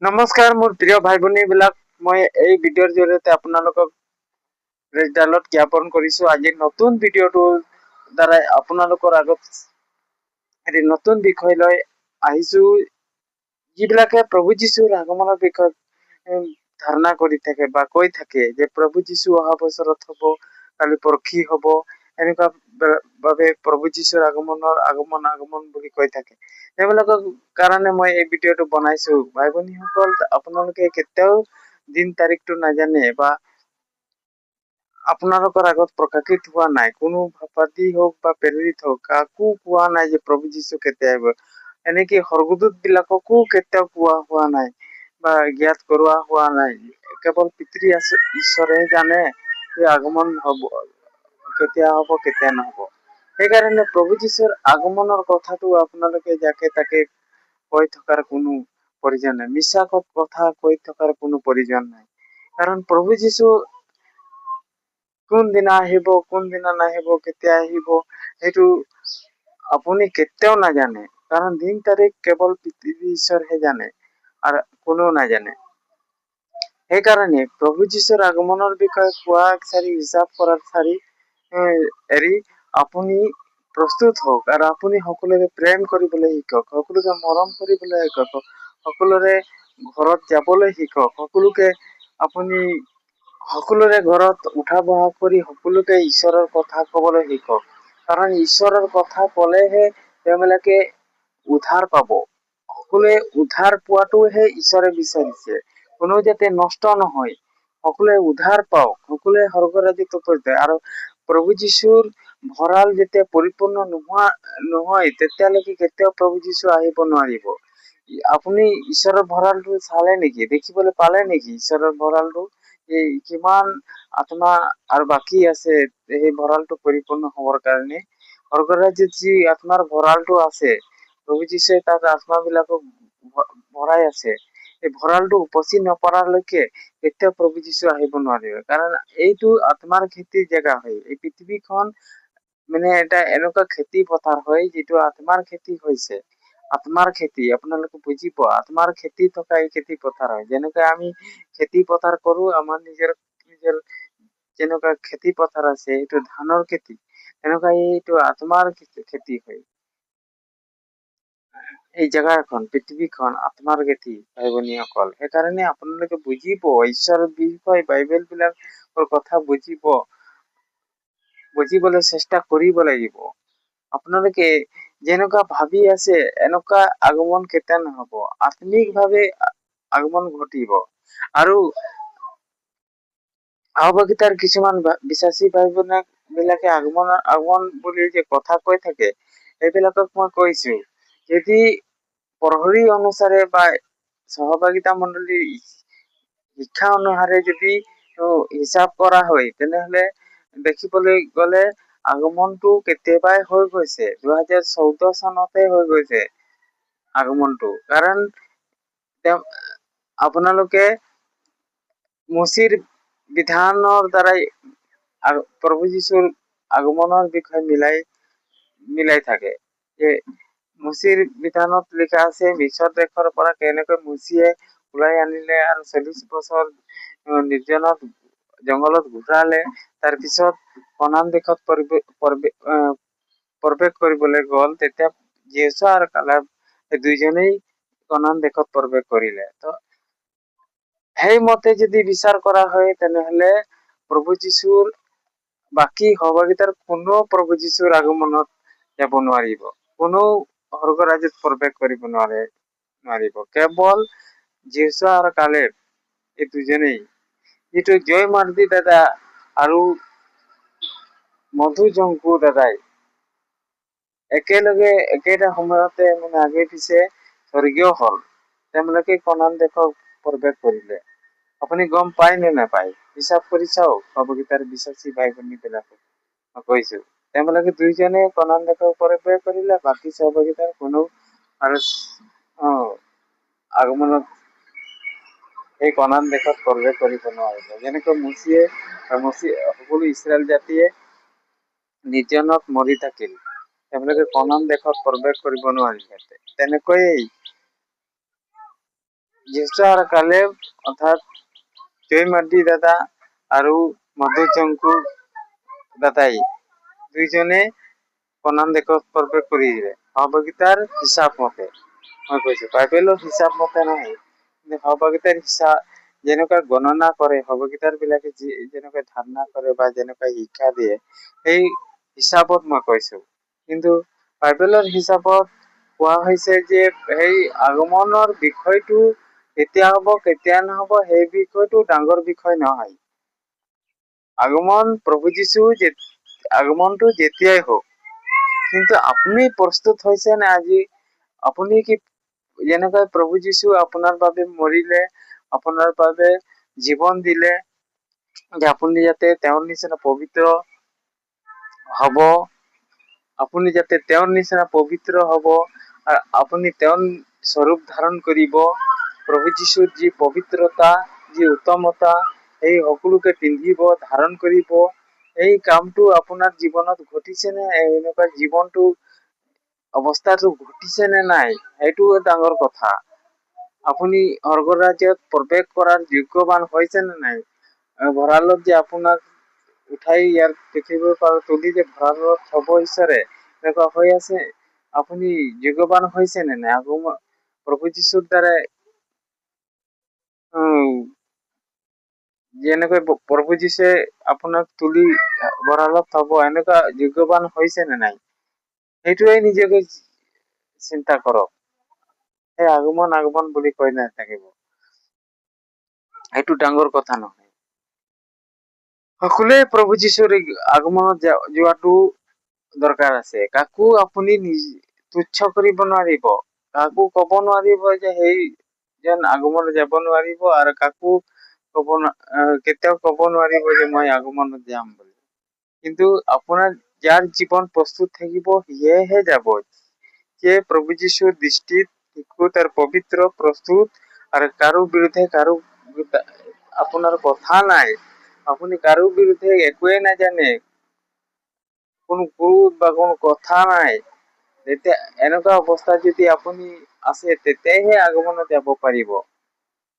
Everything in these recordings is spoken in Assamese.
নমস্কাৰ মোৰ প্ৰিয় ভাই ভনীবিলাক, মই এই ভিডিঅ'ৰ জৰিয়তে আপোনালোকক ৰেজাল্ট জ্ঞাপন কৰিছো। আজি নতুন ভিডিঅ'টোৰ দ্বাৰাই আপোনালোকৰ আগত এটি নতুন বিষয় লৈ আহিছো, যিবিলাকে প্ৰভু যীশুৰ আগমনৰ বিষয়ে ধাৰণা কৰি থাকে বা কৈ থাকে যে প্ৰভু যীশু অহা বছৰত হ'ব, কালি পৰখি হ'ব, এনেকুৱা বাবে প্ৰভু যীশুৰ আগমন বুলি কৈ থাকে। সেইবিলাকৰ কাৰণে মই এই ভিডিঅ'টো বনাইছো। ভাই ভনীসকল, আপোনালোকে কেতিয়াও দিন তাৰিখটো নাজানে বা আপোনালোকৰ আগত প্ৰকাশিত হোৱা নাই, কোনো ভাপাতি হওক বা প্ৰেৰিত হওক, কাকো কোৱা নাই যে প্ৰভু যীশু কেতিয়া আহিব। এনেকে সৰ্বদূত বিলাককো কেতিয়াও কোৱা হোৱা নাই বা জ্ঞাত কৰোৱা হোৱা নাই। কেৱল পিতৃ ঈশ্বৰে জানে যে আগমন হব, কেতিয়া হব কেতিয়া নহব। সেইকাৰণে প্ৰভু যীশুৰ আগমনৰ কথাটো আপোনালোকে যাকে তাকে কৈ থকাৰ কোনো প্ৰয়োজন নাই, মিছা কথা কৈ থকাৰ কোনো প্ৰয়োজন নাই। কাৰণ প্ৰভু যীশু কোনদিনা আহিব, কোনদিনা নাহিব, কেতিয়া আহিব, সেইটো আপুনি কেতিয়াও নাজানে। কাৰণ দিন তাৰিখ কেৱল পিতৃ ঈশ্বৰহে জানে আৰু কোনেও নাজানে। সেইকাৰণে প্ৰভু যীশুৰ আগমনৰ বিষয়ে কোৱা চাৰি, হিচাপ কৰাৰ চাৰি এৰি আপুনি প্ৰস্তুত হওক আৰু আপুনি সকলোকে প্ৰেম কৰিবলৈ শিকক, সকলোকে মৰম কৰিবলৈ শিকক, সকলোৰে ঘৰত যাবলৈ শিকক, আপুনি সকলোৰে ঘৰত উঠা বহা কৰি সকলোকে ঈশ্বৰৰ কথা কবলৈ শিকক। কাৰণ ঈশ্বৰৰ কথা কলেহে তেওঁবিলাকে উদ্ধাৰ পাব। সকলোৱে উদ্ধাৰ পোৱাটোহে ঈশ্বৰে বিচাৰিছে, কোনো যাতে নষ্ট নহয়, সকলোৱে উদ্ধাৰ পাওক, সকলোৱে স্বৰ্গৰাজ্যত উপস্থিত হয়। আৰু প্ৰভু যীশুৰ ভঁৰাল যেতিয়া পৰিপূৰ্ণ নহয়, তেতিয়ালৈকে কেতিয়াও প্ৰভু যীশু আহিব নোৱাৰিব। আপুনি ঈশ্বৰৰ ভঁৰালটো চালে নেকি, দেখিবলৈ পালে নেকি ঈশ্বৰৰ ভঁৰালটো? এই কিমান আত্মা আৰু বাকী আছে সেই ভঁৰালটো পৰিপূৰ্ণ হবৰ কাৰণে। স্বৰ্গৰাজ্যত যি আত্মাৰ ভঁৰালটো আছে, প্ৰভু যীশুৱে তাত আত্মা বিলাকক ভৰাই আছে। এই ভঁৰালটো উপচি নপৰালৈকে কেতিয়াও প্ৰভু যীশু আহিব নোৱাৰিব। কাৰণ এইটো আত্মাৰ খেতিৰ জেগা হয়। এই পৃথিৱীখন মানে এটা এনেকুৱা খেতি পথাৰ হয়, যিটো আত্মাৰ খেতি হৈছে। আত্মাৰ খেতি, আপোনালোকে বুজি পোৱা, আত্মাৰ খেতি থকা এই খেতি পথাৰ হয়। যেনেকে আমি খেতি পথাৰ কৰো, আমাৰ নিজৰ যেনেকুৱা খেতি পথাৰ আছে, এইটো ধানৰ খেতি, এনেকুৱা এইটো আত্মাৰ খেতি হয়। এই জেগাখন, পৃথিৱীখন আত্মাৰ খেতি, ভাই ভনীসকল। সেইকাৰণে আপোনালোকে বুজিব, ঈশ্বৰৰ বিষয় বাইবেল বিলাকৰ কথা বুজিবলৈ চেষ্টা কৰিব লাগিব। আপোনালোকে যেনেকুৱা ভাবি আছে, এনেকুৱা আগমন কেতিয়া নহব। আত্মিক ভাৱে আগমন ঘটিব। আৰু আহ্বাগিতাৰ কিছুমান বিশ্বাসী ভাই বিলাকে আগমন বুলি যে কথা কৈ থাকে, এইবিলাকক মই কৈছো, যদি প্ৰহৰী অনুসাৰে বা সহভাগিতা মণ্ডলীৰ শিক্ষা অনুসাৰে যদি হিচাপ কৰা হয়, তেনেহলে দেখিবলৈ গলে আগমনটো কেতিয়াবাই হৈ গৈছে, 2014 চনতে হৈ গৈছে আগমনটো। কাৰণ আপোনালোকে মচিৰ বিধানৰ দ্বাৰাই প্ৰভু যীশুৰ আগমনৰ বিষয়ে মিলাই থাকে। যে মচিৰ বিধানত লিখা আছে, মিছৰ দেশৰ পৰা কেনেকৈ মচিয়ে ওলাই আনিলে আৰু 40 বছৰ নিৰ্জনত জংঘলত ঘূৰালে, তাৰ পিছত কনান দেশত প্ৰৱেশ কৰিবলৈ গল, তেতিয়া যিচুৱা আৰু কালেব এই দুইজনেই কনান দেশত প্ৰৱেশ কৰিলে। সেইমতে যদি বিচাৰ কৰা হয়, তেনেহলে প্ৰভু যীশুৰ বাকী সহভাগিতাৰ কোনো প্ৰভু যীশুৰ আগমনত যাব নোৱাৰিব, কোনো স্বৰ্গৰাজ্যত প্ৰৱেশ কৰিব নোৱাৰিব। কেৱল যিচুৱা আৰু কালেব এই দুজনেই, যিটো জয় মাৰ্টি দাদা আৰু মধু জংকু দাদাই একেলগে একেটা সময়তে মানে আগে পিছে স্বৰ্গীয় হল, তেওঁলোকে কনান দেশত প্ৰৱেশ কৰিলে। আপুনি গম পায় নে নাপায়? হিচাপ কৰি চাওক, সহভাগিতাৰ বিশ্বাসী ভাই ভনী বিলাকে। মই কৈছো, তেওঁলোকে দুইজনে কনান দেশত প্ৰৱেশ কৰিলে, বাকী সহভাগিতাৰ কোনো আৰু আগমনত এই কনান দেশত প্ৰৱেশ কৰিব নোৱাৰিব। যেনেকৈ সকলো ইছৰাইল জাতিয়ে নিৰ্জনত মৰি থাকিল, তেওঁলোকে কনান দেশত প্ৰৱেশ কৰিব নোৱাৰিলে। তেনেকৈয়ে জ্যেষ্ঠ আৰু কালেব অৰ্থাৎ জয়মতী দাদা আৰু মধুচংকু দাদাই দুইজনে কনান দেশত প্ৰৱেশ কৰি দিলে সহভাগিতাৰ হিচাপ মতে। মই কৈছো বাইবেলৰ হিচাপ মতে নহয়, সহভাগিতাৰ হিচাপ যেনেকুৱা গণনা কৰে সহভাগিতাৰ বিলাকে যেনেকুৱা ধাৰণা কৰে বা যেনেকুৱা শিক্ষা দিয়ে সেই হিচাপত মই কৈছো। কিন্তু বাইবেলৰ হিচাপত কোৱা হৈছে যে সেই আগমনৰ বিষয়টো কেতিয়া হব কেতিয়া নহব সেই বিষয়টো ডাঙৰ বিষয় নহয়। প্ৰভু যীশু আগমনটো যেতিয়াই হওক, কিন্তু আপুনি প্ৰস্তুত হৈছে নে আজি? আপুনি কি যেনেকৈ প্ৰভু যীশু আপোনাৰ বাবে মৰিলে, আপোনাৰ বাবে জীৱন দিলে, যে আপুনি যাতে তেওঁৰ নিচিনা পবিত্ৰ হব, আপুনি যাতে তেওঁৰ নিচিনা পবিত্ৰ হব আৰু আপুনি তেওঁৰ স্বৰূপ ধাৰণ কৰিব, প্ৰভু যীশুৰ যি পবিত্ৰতা, যি উত্তমতা এই সকলোকে পিন্ধিব, ধাৰণ কৰিব, এই কামটো আপোনাৰ জীৱনত ঘটিছে নে? এনেকুৱা জীৱনটো অৱস্থাটো ঘটিছে নে নাই সেইটো ডাঙৰ কথা। আপুনি স্বৰ্গ ৰাজ্যত প্ৰৱেশ কৰাৰ যোগ্যৱান হৈছে নে নাই? ভঁৰালত যে আপোনাক উঠাই ইয়াৰ পৃথিৱীৰ পৰা তুলি যে ভঁৰালত থব ঈশ্বৰে, এনেকুৱা হৈ আছে? আপুনি যোগ্যৱান হৈছে নে নাই? প্ৰভু যীশুৰ দ্বাৰাই যেনেকৈ প্ৰভু যীশুৱে আপোনাক তুলি ভঁৰালত থব, এনেকুৱা যোগ্যৱান হৈছে নে নাই? সেইটোৱে নিজকে চিন্তা কৰক। সেই আগমন বুলি কৈ নাথাকিব, সেইটো ডাঙৰ কথা নহয়। সকলোৱে প্ৰভু যীশুৰ আগমনত যোৱাটো দৰকাৰ আছে। কাকো আপুনি তুচ্ছ কৰিব নোৱাৰিব, কাকো কব নোৱাৰিব যে সেই যেন আগমনত যাব নোৱাৰিব, আৰু কাকো কেতিয়াও কব নোৱাৰিব যে মই আগমনত যাম বুলি। কিন্তু আপোনাৰ যাৰ জীৱন প্ৰস্তুত থাকিব সিয়েহে যাব। যে প্ৰভু যীশুৰ দৃষ্টিত তাৰ পবিত্ৰ, প্ৰস্তুত আৰু কাৰো বিৰুদ্ধে আপোনাৰ কথা নাই। আপুনি কাৰো বিৰুদ্ধে একোৱে নাজানে, কোনো ক্ৰোধ বা কোনো কথা নাই। তেতিয়া এনেকুৱা অৱস্থাত যদি আপুনি আছে, তেতিয়াহে আগমনত যাব পাৰিব,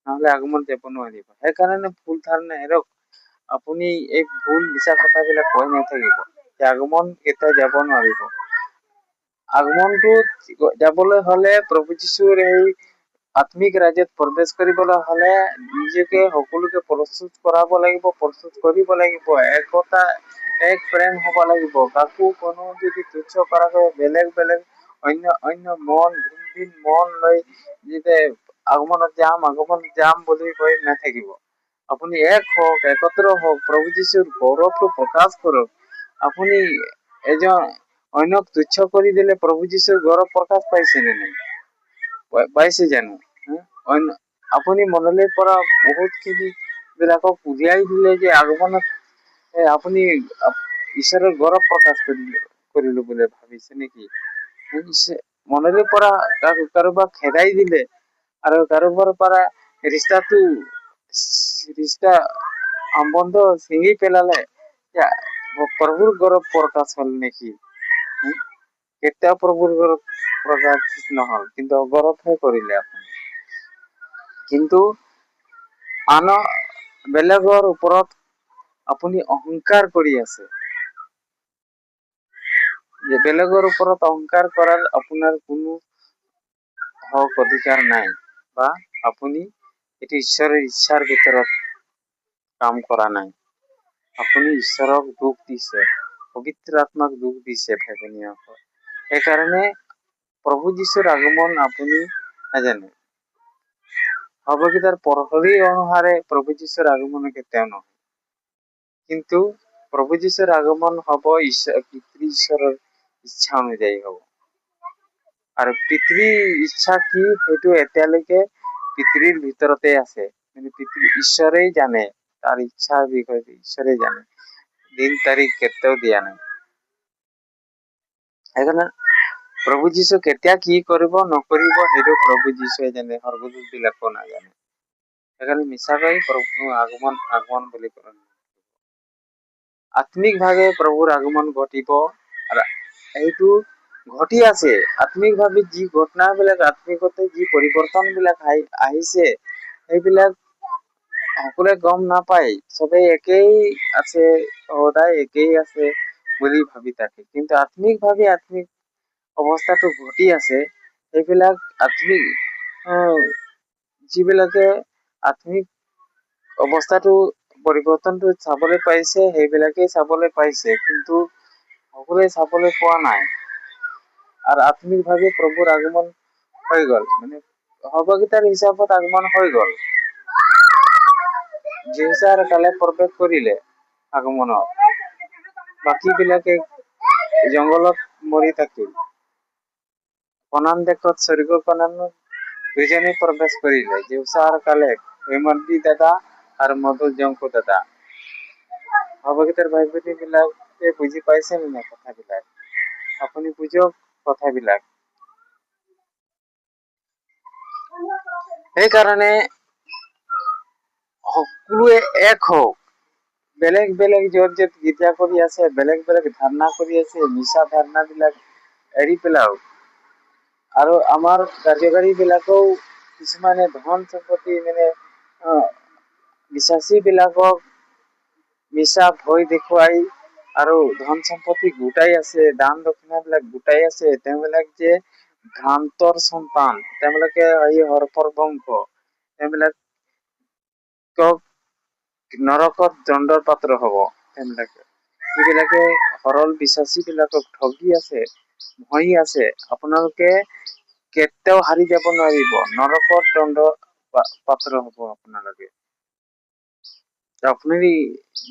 নহলে আগমনত যাব নোৱাৰিব। সেইকাৰণে ভুল ধাৰণা এৰক। আপুনি এই ভুল মিছা কথাবিলাক কৈ নাথাকিব যে আগমন কেতিয়া যাব নোৱাৰিব। আগমনটো যাবলৈ হলে প্ৰভু যীশুৰ এই আত্মিক ৰাজ্যত প্ৰৱেশ কৰিবলৈ হলে নিজকে সকলোকে প্ৰস্তুত কৰাব লাগিব, প্ৰস্তুত কৰিব লাগিব। এক প্ৰেম হব লাগিব। কাকো কোনো যদি তুচ্ছ কৰাকৈ বেলেগ অন্য মন ভিন ভিন মন লৈ যেতিয়া আগমনত যাম বুলি কৈ নাথাকিব। আপুনি এক হওক, একত্ৰ হওক, প্ৰভু যীশুৰ গৌৰৱটো প্ৰকাশ কৰক। আপুনি অন্যক তুচ্ছ কৰি দিলে প্ৰভু যীশুৰ গৌৰৱ প্ৰকাশ পাইছে নে নাই? পাইছে জানো? আপুনি মনলৈ পৰা বহুত খিনি বিলাকক উলিয়াই দিলে যে আগমনত আপুনি ঈশ্বৰৰ গৌৰৱ প্ৰকাশ কৰিলো বুলি ভাবিছে নেকি? মনৰে পৰা কাৰোবাক খেদাই দিলে আৰু কাৰোবাৰ পৰা ৰিষ্টা সম্বন্ধ ছিঙি পেলালে, প্ৰভুৰ গৌৰৱ প্ৰকাশ হল নেকি? কেতিয়াও প্ৰভুৰ গৌৰৱ প্ৰকাশ নহল, কিন্তু গৌৰৱহে কৰিলে আপুনি। কিন্তু বেলেগৰ ওপৰত আপুনি অহংকাৰ কৰি আছে। যে বেলেগৰ ওপৰত অহংকাৰ কৰাৰ আপোনাৰ কোনো হক অধিকাৰ নাই, বা আপুনি এইটো ঈশ্বৰৰ ইচ্ছাৰ ভিতৰত কাম কৰা নাই। আপুনি ঈশ্বৰক দুখ দিছে, পবিত্ৰ আত্মাক দুখ দিছে ভাইভনীসকল। সেইকাৰণে প্ৰভু যীশুৰ আগমন আপুনি নাজানে। সহভাগিতাৰ পদ্ধতি অনুসাৰে প্ৰভু যীশুৰ আগমন কেতিয়াও নহয়। কিন্তু প্ৰভু যীশুৰ আগমন হব পিতৃ ঈশ্বৰৰ ইচ্ছা অনুযায়ী হব। আৰু পিতৃৰ ইচ্ছা কি সেইটো এতিয়ালৈকে পিতৃৰ ভিতৰতে আছে। ঈশ্বৰেই জানে তাৰ ইচ্ছাৰ বিষয়ে, ঈশ্বৰে জানে। দিন তাৰিখ কেতিয়াও দিয়া নাই। সেইকাৰণে প্ৰভু যীশু কেতিয়া কি কৰিব নকৰিব সেইটো প্ৰভু যীশুৱে জানে, স্বৰ্গদূত বিলাকো নাজানে। সেইকাৰণে মিছাকৈ প্ৰভু আগমন বুলি কয়। আত্মিক ভাৱে প্ৰভুৰ আগমন ঘটিব, আৰু সেইটো ঘটি আছে। আত্মিকভাৱে যি ঘটনাবিলাক আত্মিকতে যি পৰিৱৰ্তনবিলাক আহিছে সেইবিলাক সকলোৱে গম নাপায়। চবেই একেই আছে, সদায় একেই আছে বুলি ভাবি থাকে। কিন্তু আত্মিক অৱস্থাটো ঘটি আছে সেইবিলাক আত্মিক যিবিলাকে আত্মিক অৱস্থাটো পৰিৱৰ্তনটো চাবলৈ পাইছে সেইবিলাকেই চাবলৈ পাইছে, কিন্তু সকলোৱে চাবলৈ পোৱা নাই। আৰু আত্মিকভাৱে প্ৰভুৰ আগমন হৈ গ'ল, মানে সহভাগিতাৰ হিচাপত আগমন হৈ গ'ল। যিহুচা আৰু কালে প্ৰৱেশ কৰিলে আগমনত, বাকী বিলাকে জংঘলত মৰি থাকিল। কনান দেশত স্বৰ্গীয় কনানত দুইজনেই প্ৰৱেশ কৰিলে, যিহুচা আৰু কালেব, হেমন্তী দাদা আৰু মধুৰ জংকু দাদা। সহভাগিতাৰ ভাই ভনী বিলাকে বুজি পাইছে নে নাই কথাবিলাক? আপুনি বুজক কথাবিলাক। সেইকাৰণে সকলোৱে এক হওক। বেলেগ বেলেগ য'ত য'ত গীৰ্জা কৰি আছে, বেলেগ বেলেগ ধাৰণা কৰি আছে, মিছা ধাৰণা বিলাক এৰি পেলাওক। আৰু আমাৰ কাৰ্যকাৰী বিলাকেও কিছুমানে ধন সম্পত্তি মানে বিশ্বাসী বিলাকক মিছা ভয় দেখুৱাই আৰু ধন সম্পত্তি গোটাই আছে, দান দক্ষিণা বিলাক গোটাই আছে। তেওঁবিলাক যে ভ্ৰান্তৰ সন্তান, তেওঁলোকে এই হৰফৰ বংশ, তেওঁবিলাকক নৰকত দণ্ডৰ পাত্ৰ হব। তেওঁবিলাকে যিবিলাকে সৰল বিশ্বাসী বিলাকক ঠগি আছে, ভয় আছে, আপোনালোকে কেতিয়াও হাৰি যাব নোৱাৰিব, নৰকত দণ্ড পাত্ৰ হব আপোনালোকে। আপুনি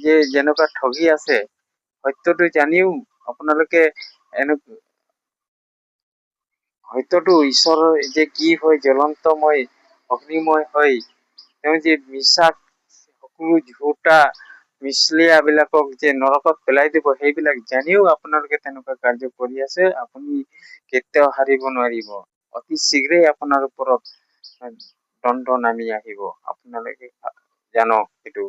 যে যেনেকুৱা ঠগি আছে, সত্যটো জানিও আপোনালোকে সত্যটো ঈশ্বৰৰ যে কি হয়, জ্বলন্তময় অগ্নিময় হয়, তেওঁ যে মিছা সকলো ঝুটা মিছলীয়া বিলাকক যে নৰকত পেলাই দিব, সেইবিলাক জানিও আপোনালোকে তেনেকুৱা কাৰ্য কৰি আছে। আপুনি কেতিয়াও হাৰিব নোৱাৰিব। অতি শীঘ্ৰেই আপোনাৰ ওপৰত দণ্ড নামি আহিব। আপোনালোকে জানক এইটো,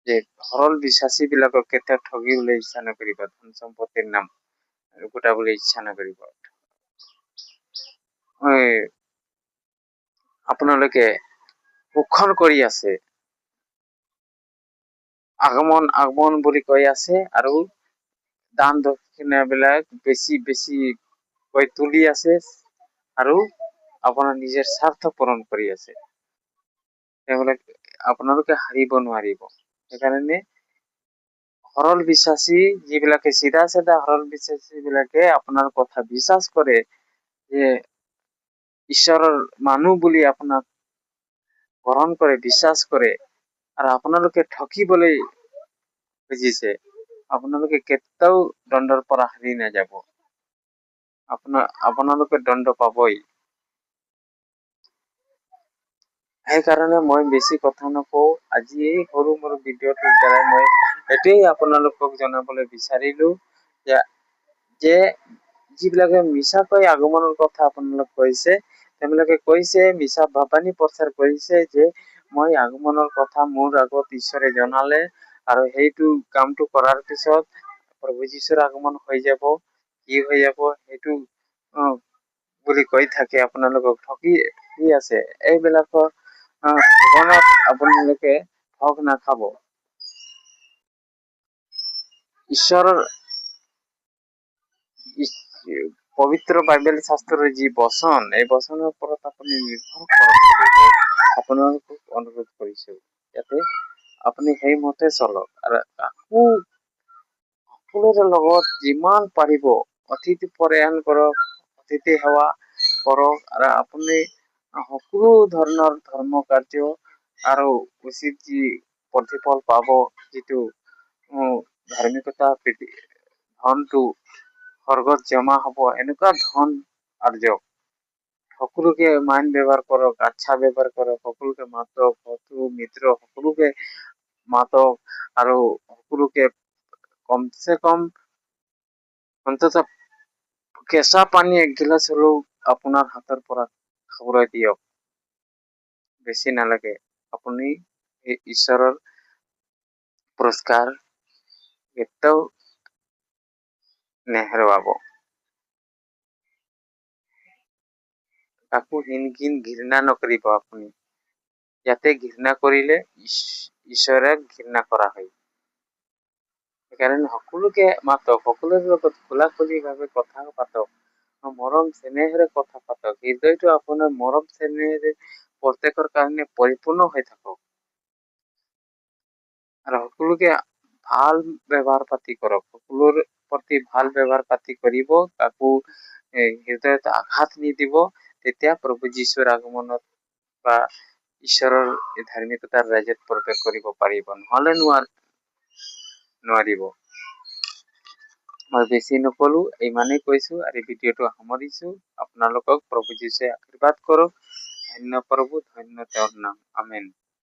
যে সৰল বিশ্বাসী বিলাকক কেতিয়াও ঠগিবলৈ ইচ্ছা নকৰিব, ধন সম্পত্তিৰ নাম গোটাবলৈ ইচ্ছা নকৰিব। আপোনালোকে ভক্ষণ কৰি আছে, আগমন আগমন বুলি কৈ আছে, আৰু দান দক্ষিণা বিলাক বেছি বেছি কৈ তুলি আছে, আৰু আপোনাৰ নিজৰ স্বাৰ্থ পূৰণ কৰি আছে। সেইবিলাক আপোনালোকে হাৰিব নোৱাৰিব। সেইকাৰণে সৰল বিশ্বাসী যিবিলাকে চিধা সৰল বিশ্বাসী বিলাকে আপোনাৰ কথা বিশ্বাস কৰে, যে ঈশ্বৰৰ মানুহ বুলি আপোনাক গ্ৰহণ কৰে, বিশ্বাস কৰে, আৰু আপোনালোকে ঠকিবলৈ খুজিছে, আপোনালোকে কেতিয়াও দণ্ডৰ পৰা হাৰি নাযাব। আপোনালোকে দণ্ড পাবই। সেইকাৰণে মই বেছি কথা নকওঁ। আজি এই সৰু মৰু ভিডিঅ'টোৰ দ্বাৰাই মই এটোৱেই আপোনালোকক জনাবলৈ বিচাৰিলো, যে যিবিলাকে মিছাকৈ আগমনৰ কথা আপোনালোক কৈছে, তেওঁলোকে কৈছে, মিছা ভাবানী প্ৰচাৰ কৰিছে, যে মই আগমনৰ কথা মোৰ আগত ঈশ্বৰে জনালে, আৰু সেইটো কামটো কৰাৰ পিছত প্ৰভু যীশুৰ আগমন হৈ যাব, কি হৈ যাব সেইটো বুলি কৈ থাকে, আপোনালোকক ঠগি আছে। এইবিলাকৰ আপোনালোকে ঠগ নাখাব। ঈশ্বৰৰ পবিত্ৰ বাইবেল শাস্ত্ৰৰ যি বচন, এই বচনৰ ওপৰত আপুনি নিৰ্ভৰ কৰক, আপোনালোকক অনুৰোধ কৰিছো, যাতে আপুনি সেইমতে চলক, আৰু সকলোৰে লগত যিমান পাৰিব অতিথি পৰায়ণ কৰক, অতিথি সেৱা কৰক, আৰু আপুনি সকলো ধৰণৰ ধৰ্ম কাৰ্য আৰু উচিত যি প্ৰতিফল পাব, যিটো ধাৰ্মিকতা ধনটো স্বৰ্গত জমা হব, এনেকুৱা ধন আৰ্জক। সকলোকে মান ব্যৱহাৰ কৰক, আচ্ছা ব্যৱহাৰ কৰক, সকলোকে মাতক, শত্ৰু মিত্ৰ সকলোকে মাতক, আৰু সকলোকে কমচে কম অন্তত কেঁচা পানী একগিলাচ হলেও আপোনাৰ হাতৰ পৰা খাবলৈ দিয়ক। বেছি নালাগে, আপুনি ঈশ্বৰৰ পুৰস্কাৰ কেতিয়াও নেহেৰুৱাব। কাকো হিনকিন ঘৃণা নকৰিব আপুনি। ইয়াতে ঘৃণা কৰিলে ঈশ্বৰক ঘৃণা কৰা হয়। সেইকাৰণে সকলোকে মাতক, সকলোৰে লগত খোলাখুলিভাৱে কথা পাতক, মৰম চেনেহেৰে কথা পাতক। হৃদয়টো আপোনাৰ মৰম চেনেহেৰে প্ৰত্যেকৰ কাৰণে পৰিপূৰ্ণ হৈ থাকক। আৰু সকলোকে ভাল ব্যৱহাৰ পাতি কৰক, সকলোৰ প্ৰতি ভাল ব্যৱহাৰ পাতি কৰিব, কাকো হৃদয়ত আঘাত নিদিব। তেতিয়া প্ৰভু যীশুৰ আগমনত বা ঈশ্বৰৰ ধাৰ্মিকতাৰ ৰাজ্যত প্ৰৱেশ কৰিব পাৰিব, নহলে নোৱাৰিব। মই বেছি নকলো, ইমানেই কৈছো আৰু ভিডিঅ'টো সামৰিছো। আপোনালোকক প্ৰভু যীশুৱে আশীৰ্বাদ কৰক। ধন্য প্ৰভু, ধন্য তেওঁৰ নাম। আমেন।